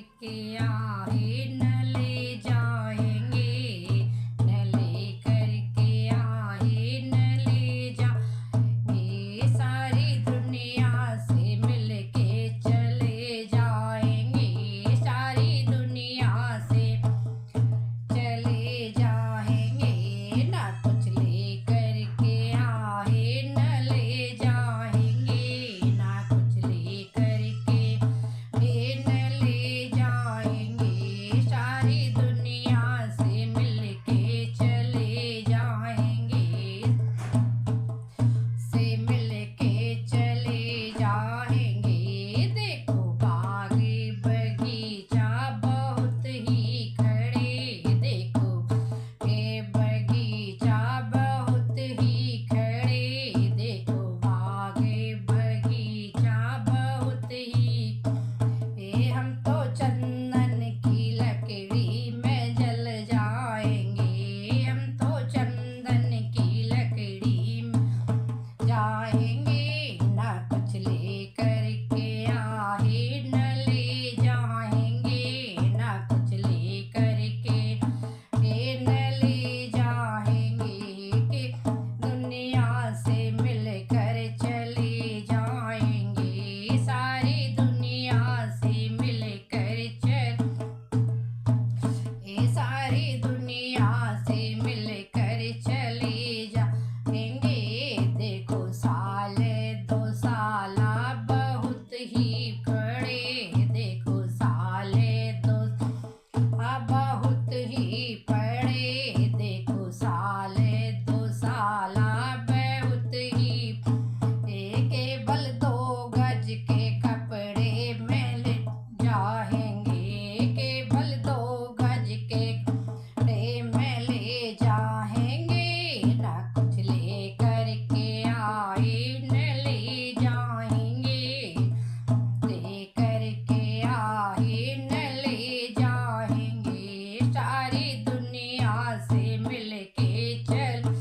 करके आए न ले जाएंगे, न ले करके आए न ले जाएंगे। सारी दुनिया से मिल के चले जाएंगे, सारी दुनिया से चले जाएंगे। ना कुछ ले करके आए न ले जाएंगे, ना कुछ ले करके न ले जाएंगे। सारी दुनिया से मिल के चले जाएंगे, से मिल के चले जाएंगे। देखो बाग बगीचा बहुत ही खड़े, देखो ये बगीचा बहुत ही खड़े, देखो बाग बगीचा बहुत ही। हम तो चंदन की लकड़ी में जल जाएंगे, हम तो चंदन की लकड़ी में जाएंगे। ना कुछ ले करके आए न ले जाएंगे, ना कुछ ले करके न ले जाएंगे। कि दुनिया से मिलकर चले जाएंगे, सारी दुनिया से मिलकर सारी दुनिया से मिलकर चले जाएंगे। देखो साल दो साल बहुत ही बड़े, देखो साल दो बहुत ही बड़े, देखो साल दो साल बहुत ही। केवल 2 गज के कपड़े में लिट जाएंगे, केवल 2 गज के कपड़े में ले जाएंगे। ना कुछ ले करके आए न ले जाएंगे, ले करके आए न ले जाएंगे। सारी दुनिया से मिल के चल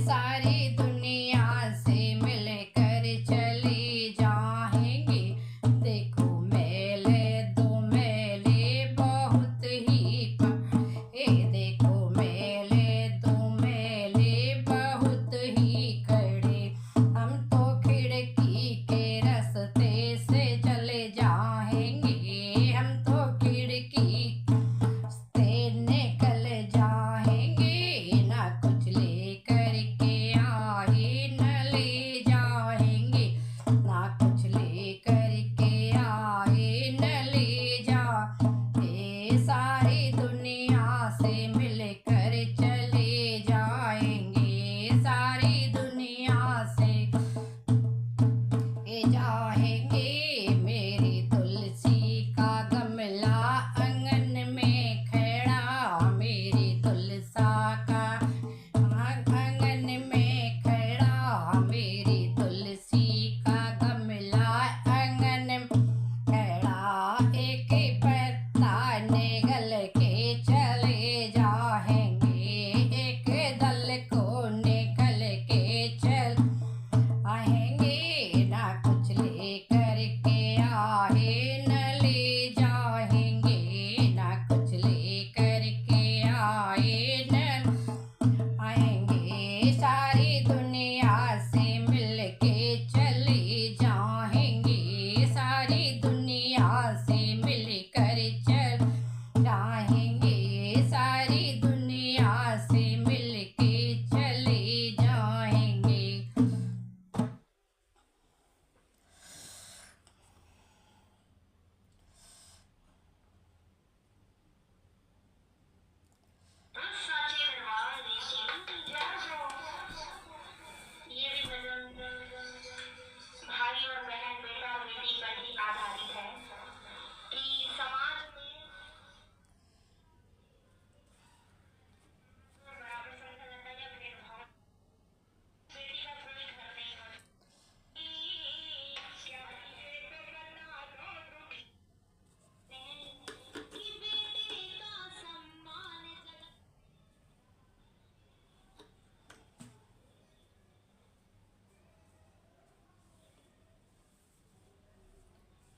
सारी दुनिया से मिलकर चले जाएंगे। देखो मेले 2 मेले बहुत ही देखो मेले 2 मेले बहुत ही खड़े। हम तो खिड़की के रास्ते से चले जाएंगे, हम तो खिड़की से निकल जाएंगे। ना कुछ ले करके आए न ले जाएंगे, ना कुछ ले करके आए न ले जाएंगे। सारी दुनिया से मिलकर चले जाएंगे, सारी दुनिया से जाएंगे। मेरी तुलसी का गमला आंगन में खड़ा, मेरी तुलसा का आंगन में खड़ा, मेरी तुलसी का गमला आंगन में खड़ा। एक पत्ता निगल के चले जाएंगे, एक दल को निकल के चल आएंगे। ना कुछ ले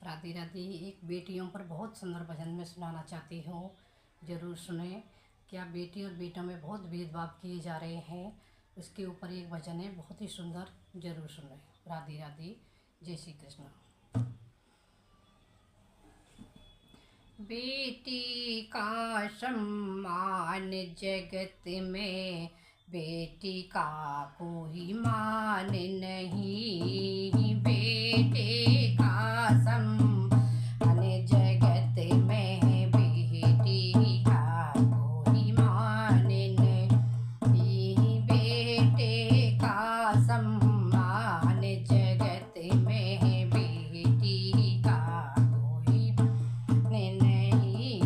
राधे राधे। एक बेटियों पर बहुत सुंदर भजन में सुनाना चाहती हूँ, ज़रूर सुने। क्या बेटी और बेटों में बहुत भेदभाव किए जा रहे हैं, उसके ऊपर एक भजन है, बहुत ही सुंदर, ज़रूर सुने। राधे राधे, जय श्री कृष्ण। बेटी का सम्मान जगत में, बेटी का कोई मान नहीं। बेटे का सम्मान जगत में, बेटी का कोई मान नहीं। बेटे का सम्मान जगत में, बेटी का कोई नहीं।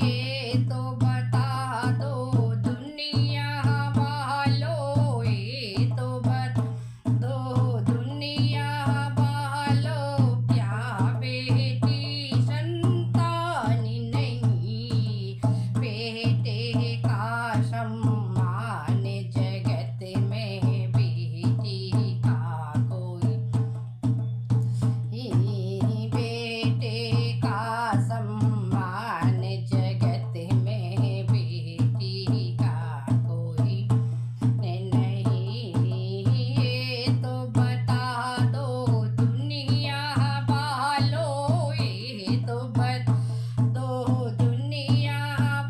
ये तो बता दो दुनिया वालों, ये तो बता दो दुनिया वालों, क्या बेटी संतान नहीं। बेटे का सम्मान जगत में, बेटी का कोई, बेटे का सम्मान जगत में, बेटी का कोई नहीं। ये तो बता दो दुनिया वालों, ये तो बता दो दुनिया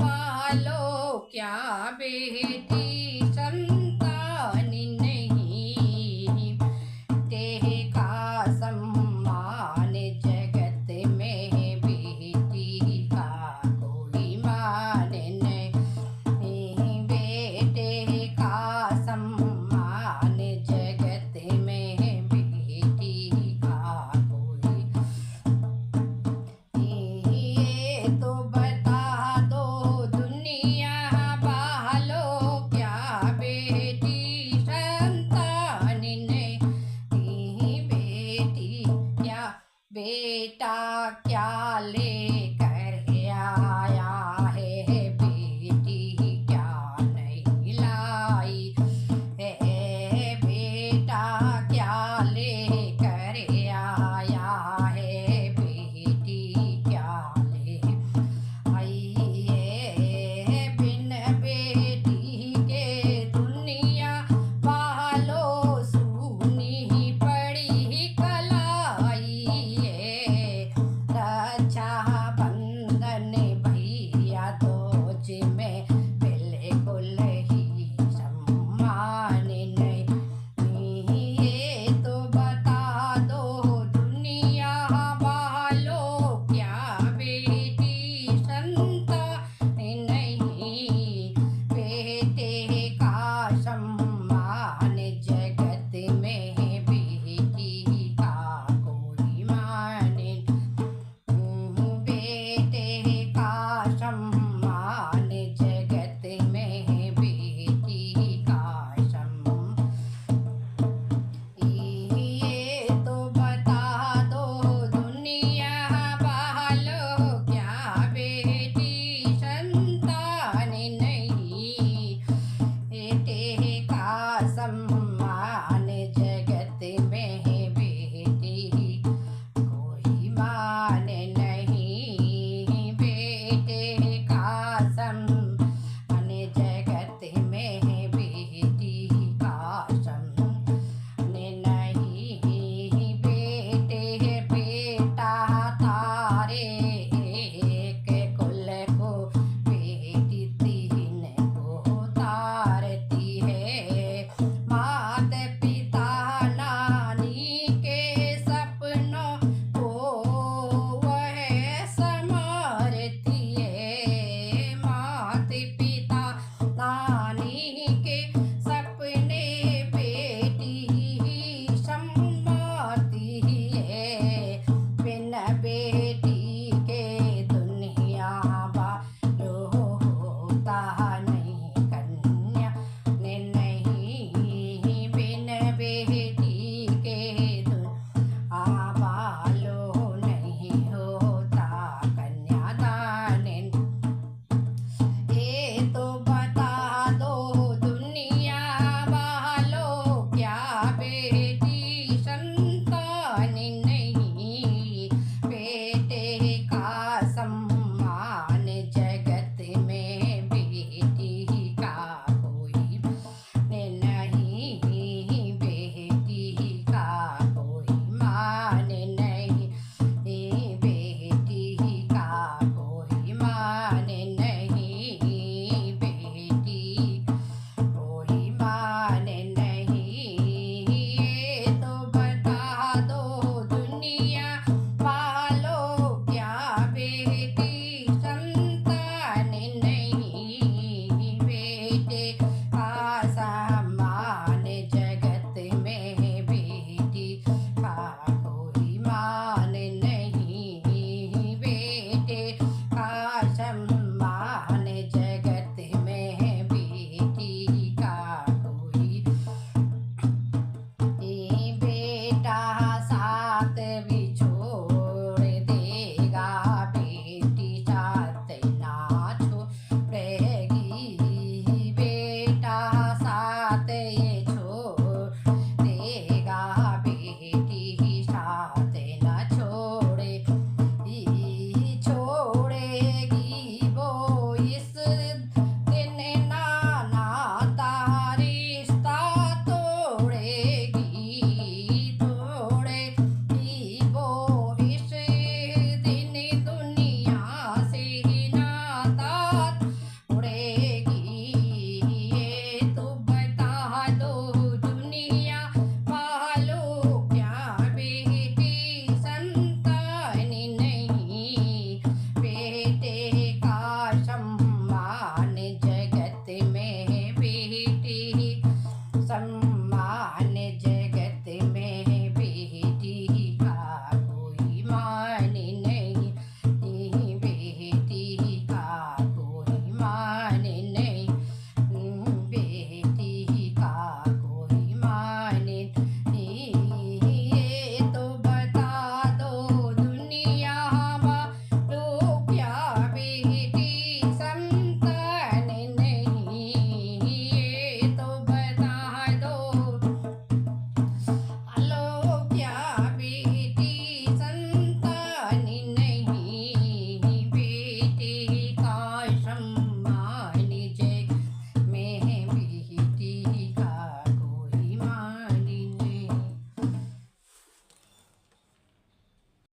वालों, क्या बेटी संतान नहीं। बेटे का सम्मान जगत में, बेटी का कोई मान नहीं। बेटे का सम्मान जगत में, बेटी का कोई, ये तो बता दो दुनिया वालों, क्या बेटी संतान नहीं। बेटी क्या बेटा क्या ले